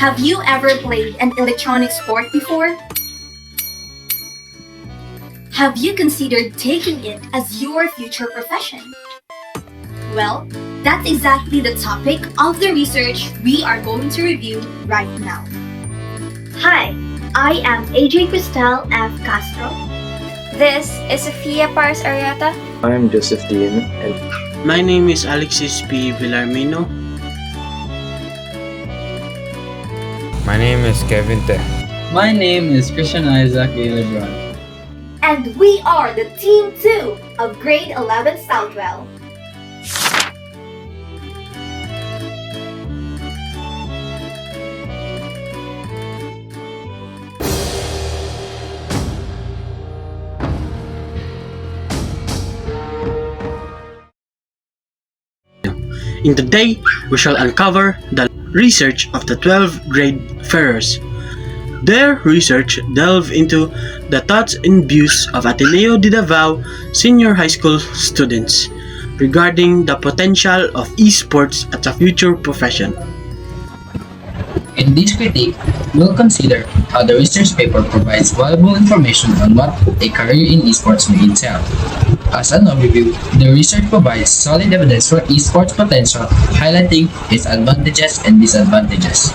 Have you ever played an electronic sport before? Have you considered taking it as your future profession? Well, that's exactly the topic of the research we are going to review right now. Hi, I am AJ Cristel F. Castro. This is Sofia Paris Ariata. I'm Joseph Dean, and My name is Alexis P. Villarmino. My name is Kevin Te. My name is Christian Isaac A. Lebron. And we are the Team 2 of Grade 11 Southwell. In today, we shall uncover the research of the 12th grade farers. Their research delved into the thoughts and views of Ateneo de Davao senior high school students regarding the potential of esports as a future profession. In this critique, we'll consider how the research paper provides valuable information on what a career in esports may entail. As an overview, the research provides solid evidence for esports potential, highlighting its advantages and disadvantages.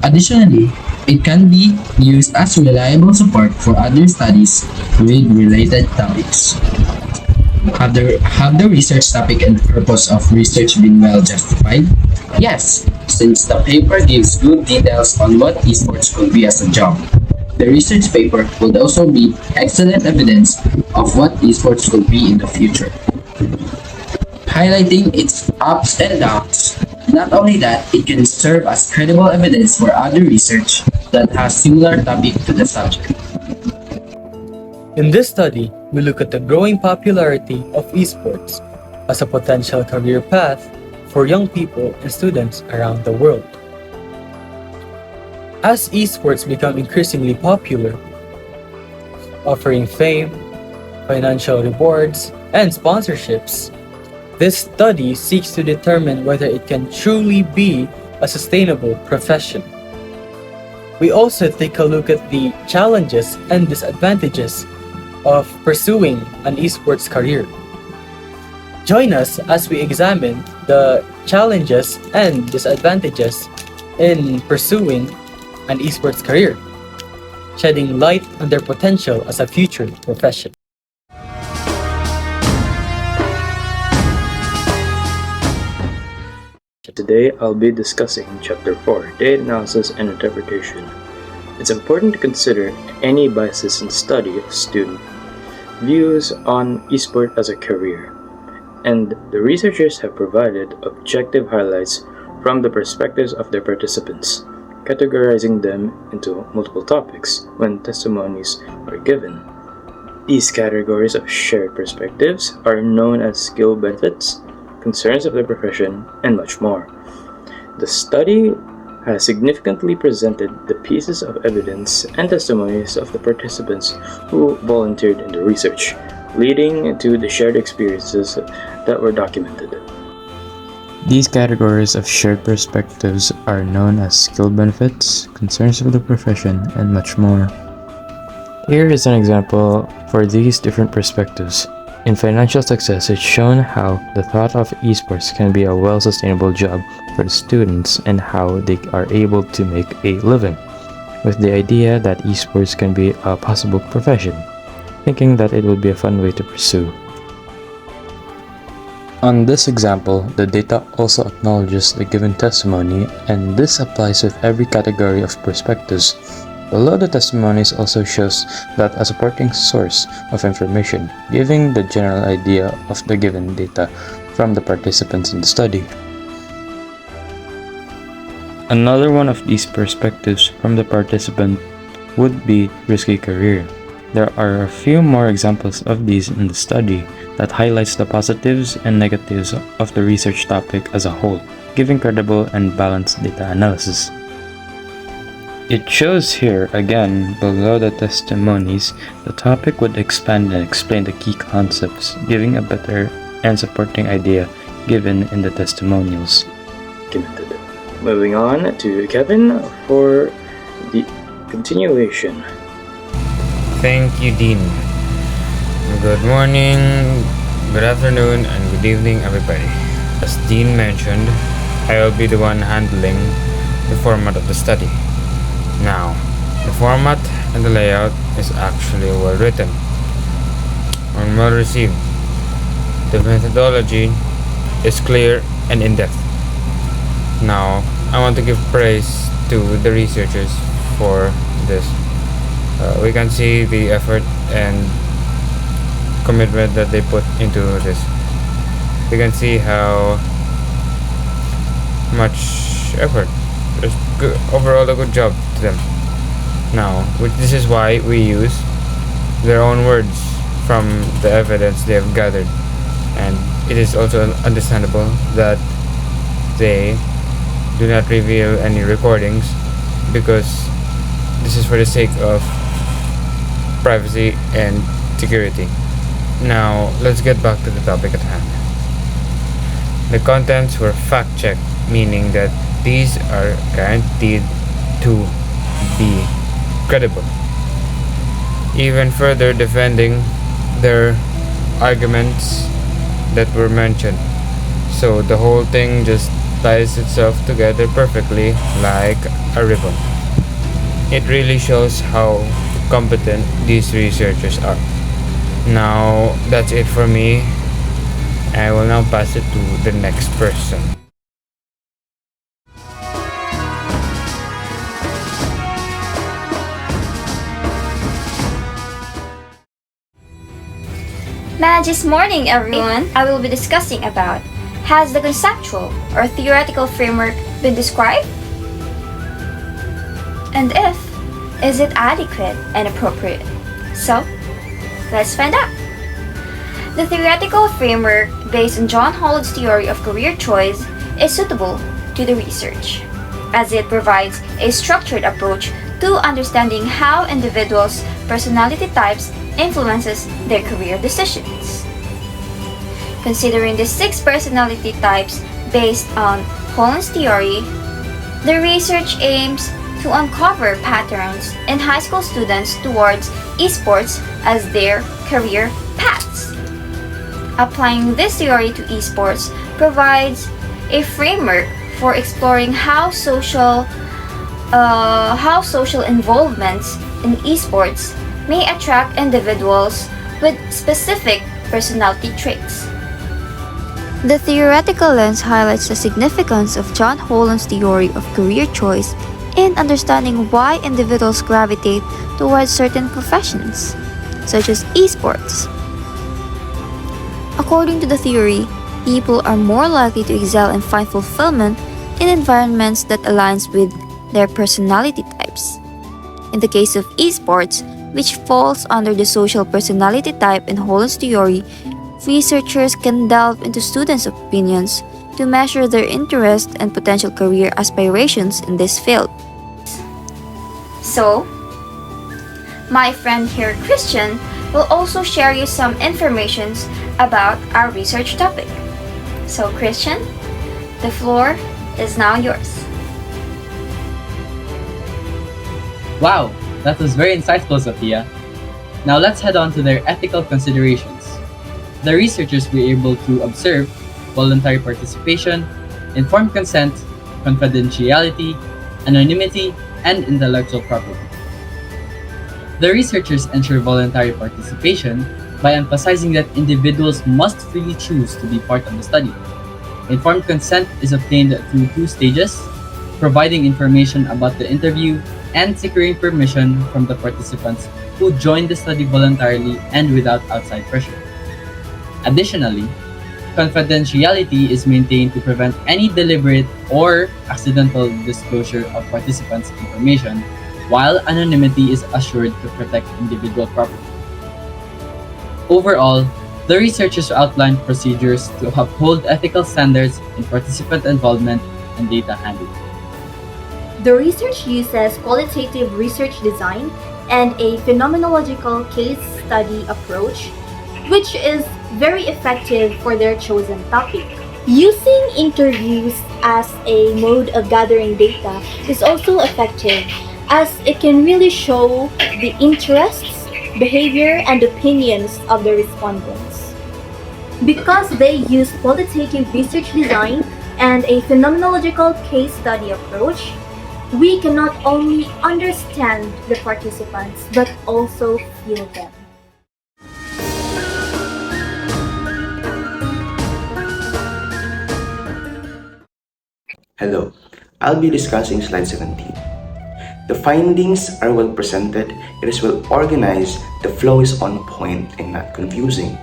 Additionally, it can be used as reliable support for other studies with related topics. Have the research topic and purpose of research been well justified? Yes, since the paper gives good details on what esports could be as a job. The research paper would also be excellent evidence of what esports could be in the future, highlighting its ups and downs. Not only that, it can serve as credible evidence for other research that has similar topic to the subject. In this study, we look at the growing popularity of esports as a potential career path for young people and students around the world. As esports become increasingly popular, offering fame, financial rewards, and sponsorships, this study seeks to determine whether it can truly be a sustainable profession. We also take a look at the challenges and disadvantages of pursuing an esports career. Join us as we examine the challenges and disadvantages in pursuing an esports career, shedding light on their potential as a future profession. today I'll be discussing Chapter 4, Data Analysis and Interpretation. It's important to consider any biases in study of student views on esport as a career, and the researchers have provided objective highlights from the perspectives of their participants, categorizing them into multiple topics when testimonies are given. These categories of shared perspectives are known as skill benefits, concerns of the profession, and much more. The study has significantly presented the pieces of evidence and testimonies of the participants who volunteered in the research, leading to the shared experiences that were documented. These categories of shared perspectives are known as skill benefits, concerns of the profession, and much more. Here is an example for these different perspectives. In financial success, it's shown how the thought of esports can be a well-sustainable job for the students and how they are able to make a living, with the idea that esports can be a possible profession, thinking that it would be a fun way to pursue. On this example, the data also acknowledges the given testimony, and this applies with every category of perspectives. Below the testimonies also shows that a supporting source of information, giving the general idea of the given data from the participants in the study. Another one of these perspectives from the participant would be risky career. There are a few more examples of these in the study that highlights the positives and negatives of the research topic as a whole, giving credible and balanced data analysis. It shows here again below the testimonies, the topic would expand and explain the key concepts, giving a better and supporting idea given in the testimonials. Moving on to Kevin for the continuation. Thank you, Dean. Good morning, good afternoon, and good evening, everybody. As Dean mentioned, I will be the one handling the format of the study. Now, the format and the layout is actually well written and well received. The methodology is clear and in depth. Now, I want to give praise to the researchers for this. We can see the effort and commitment that they put into this. We can see how much effort. It's good, overall a good job to them. Now, this is why we use their own words from the evidence they have gathered, and it is also understandable that they do not reveal any recordings because this is for the sake of privacy and security. Now, let's get back to the topic at hand. The contents were fact-checked, meaning that these are guaranteed to be credible. Even further defending their arguments that were mentioned. So the whole thing just ties itself together perfectly like a ribbon. It really shows how competent these researchers are. Now, that's it for me. I will now pass it to the next person. This morning, everyone. I will be discussing about: has the conceptual or theoretical framework been described? And if, is it adequate and appropriate? So, let's find out. The theoretical framework based on John Holland's theory of career choice is suitable to the research, as it provides a structured approach to understanding how individuals' personality types influences their career decisions. Considering the 6 personality types based on Holland's theory, the research aims to uncover patterns in high school students towards esports as their career paths. Applying this theory to esports provides a framework for exploring how social involvements in esports may attract individuals with specific personality traits. The theoretical lens highlights the significance of John Holland's theory of career choice in understanding why individuals gravitate towards certain professions, such as esports. According to the theory, people are more likely to excel and find fulfillment in environments that aligns with their personality types. In the case of esports, which falls under the social personality type in Holland's theory, researchers can delve into students' opinions to measure their interest and potential career aspirations in this field. So, my friend here, Christian, will also share you some information about our research topic. So, Christian, the floor is now yours. Wow, that was very insightful, Sophia. Now let's head on to their ethical considerations. The researchers were able to observe voluntary participation, informed consent, confidentiality, anonymity, and intellectual property. The researchers ensure voluntary participation by emphasizing that individuals must freely choose to be part of the study. Informed consent is obtained through 2 stages: providing information about the interview and securing permission from the participants who joined the study voluntarily and without outside pressure. Additionally, confidentiality is maintained to prevent any deliberate or accidental disclosure of participants' information, while anonymity is assured to protect individual property. Overall, the researchers outlined procedures to uphold ethical standards in participant involvement and data handling. The research uses qualitative research design and a phenomenological case study approach, which is very effective for their chosen topic. Using interviews as a mode of gathering data is also effective as it can really show the interests, behavior, and opinions of the respondents. Because they use qualitative research design and a phenomenological case study approach, we can not only understand the participants but also feel them. Hello, I'll be discussing slide 17. The findings are well presented, it is well organized, the flow is on point and not confusing.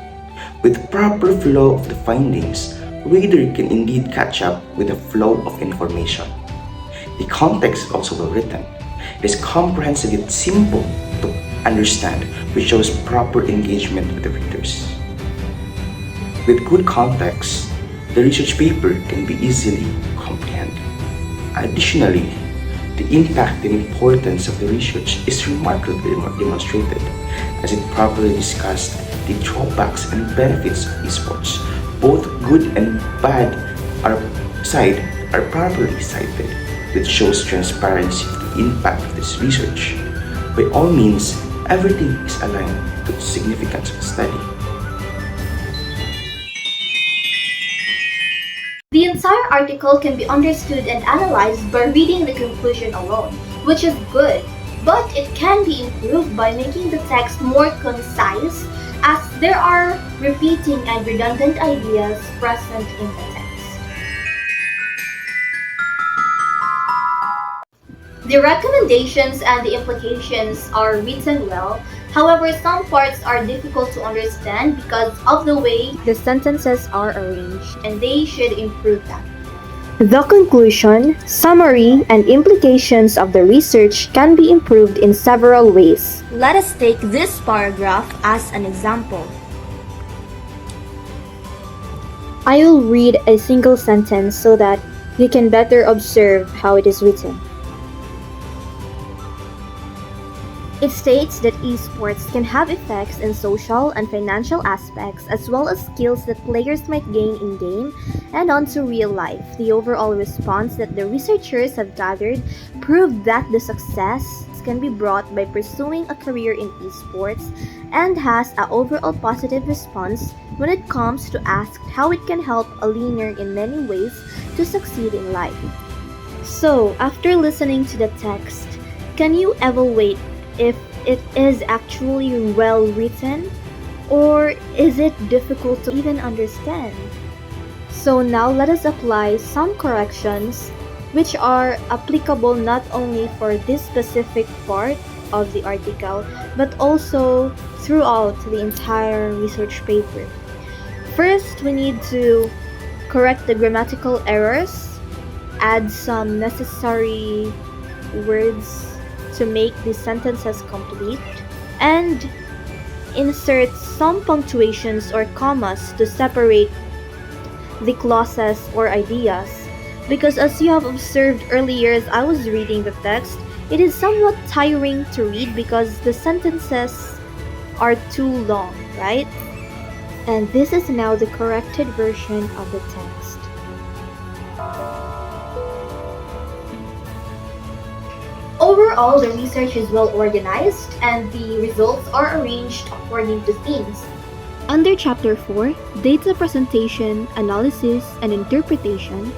With proper flow of the findings, reader can indeed catch up with the flow of information. The context is also well written. It is comprehensive yet simple to understand, which shows proper engagement with the readers. With good context, the research paper can be easily comprehended. Additionally, the impact and importance of the research is remarkably demonstrated as it properly discussed the drawbacks and benefits of esports. Both good and bad are properly cited, which shows transparency of the impact of this research. By all means, everything is aligned to the significance of the study. The entire article can be understood and analyzed by reading the conclusion alone, which is good, but it can be improved by making the text more concise as there are repeating and redundant ideas present in the text. The recommendations and the implications are written well. However, some parts are difficult to understand because of the way the sentences are arranged, and they should improve that. The conclusion, summary, and implications of the research can be improved in several ways. Let us take this paragraph as an example. I will read a single sentence so that you can better observe how it is written. It states that esports can have effects in social and financial aspects as well as skills that players might gain in-game and onto real life. The overall response that the researchers have gathered proved that the success can be brought by pursuing a career in esports and has an overall positive response when it comes to ask how it can help a learner in many ways to succeed in life. So, after listening to the text, can you evaluate if it is actually well written, or is it difficult to even understand? So now let us apply some corrections which are applicable not only for this specific part of the article but also throughout the entire research paper. First, we need to correct the grammatical errors, add some necessary words to make the sentences complete, and insert some punctuations or commas to separate the clauses or ideas. Because as you have observed earlier as I was reading the text, it is somewhat tiring to read because the sentences are too long, right? And this is now the corrected version of the text. Overall, the research is well organized and the results are arranged according to themes. Under Chapter 4, Data Presentation, Analysis, and Interpretation,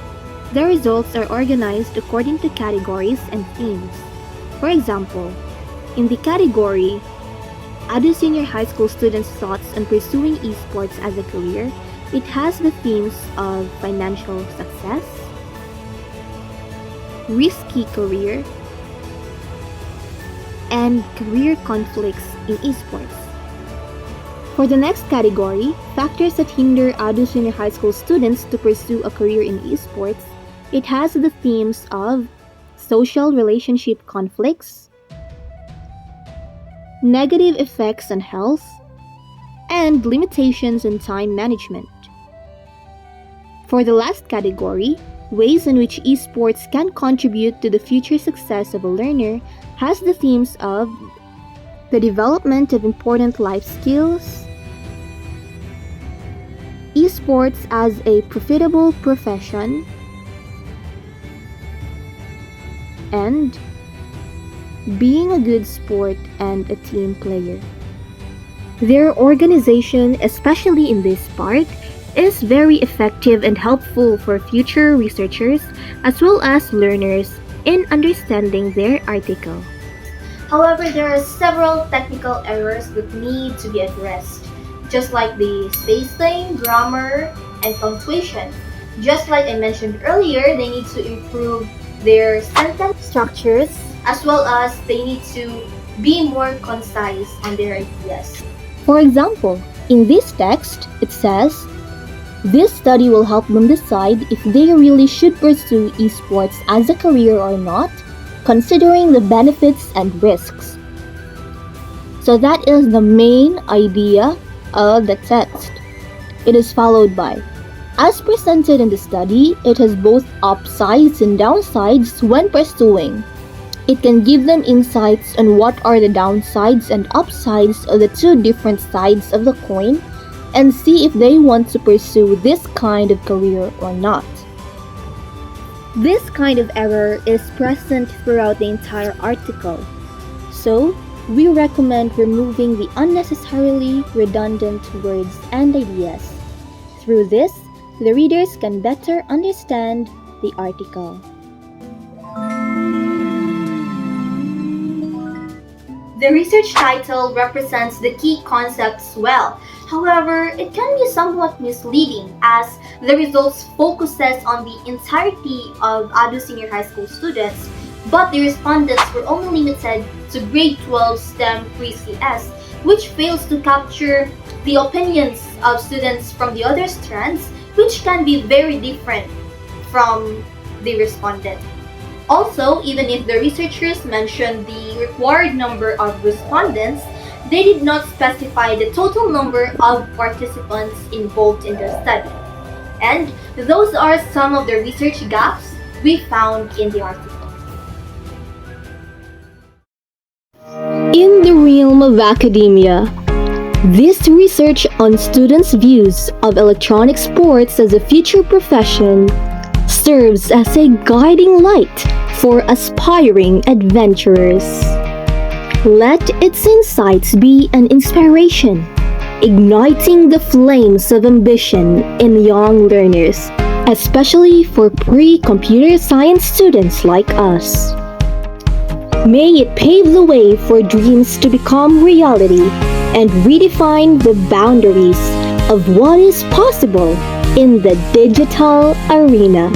the results are organized according to categories and themes. For example, in the category, Ado Senior High School Students' Thoughts on Pursuing Esports as a Career, it has the themes of financial success, risky career, and career conflicts in esports. For the next category, factors that hinder Ado Senior High School students to pursue a career in esports, it has the themes of social relationship conflicts, negative effects on health, and limitations in time management. For the last category, ways in which esports can contribute to the future success of a learner, has the themes of the development of important life skills, esports as a profitable profession, and being a good sport and a team player. Their organization, especially in this part, is very effective and helpful for future researchers as well as learners in understanding their article. However, there are several technical errors that need to be addressed, just like the spacing, grammar, and punctuation. Just like I mentioned earlier, they need to improve their sentence structures as well as they need to be more concise on their ideas. For example, in this text, it says, this study will help them decide if they really should pursue esports as a career or not, considering the benefits and risks. So that is the main idea of the text. It is followed by, as presented in the study, it has both upsides and downsides when pursuing. It can give them insights on what are the downsides and upsides of the two different sides of the coin and see if they want to pursue this kind of career or not. This kind of error is present throughout the entire article, so we recommend removing the unnecessarily redundant words and ideas. Through this, the readers can better understand the article. The research title represents the key concepts well. However, it can be somewhat misleading as the results focuses on the entirety of ADU Senior High School students, but the respondents were only limited to grade 12 STEM Pre-CS, which fails to capture the opinions of students from the other strands, which can be very different from the respondent. Also, even if the researchers mentioned the required number of respondents, they did not specify the total number of participants involved in the study. And those are some of the research gaps we found in the article. In the realm of academia, this research on students' views of electronic sports as a future profession serves as a guiding light for aspiring adventurers. Let its insights be an inspiration, igniting the flames of ambition in young learners, especially for pre-computer science students like us. May it pave the way for dreams to become reality and redefine the boundaries of what is possible in the digital arena.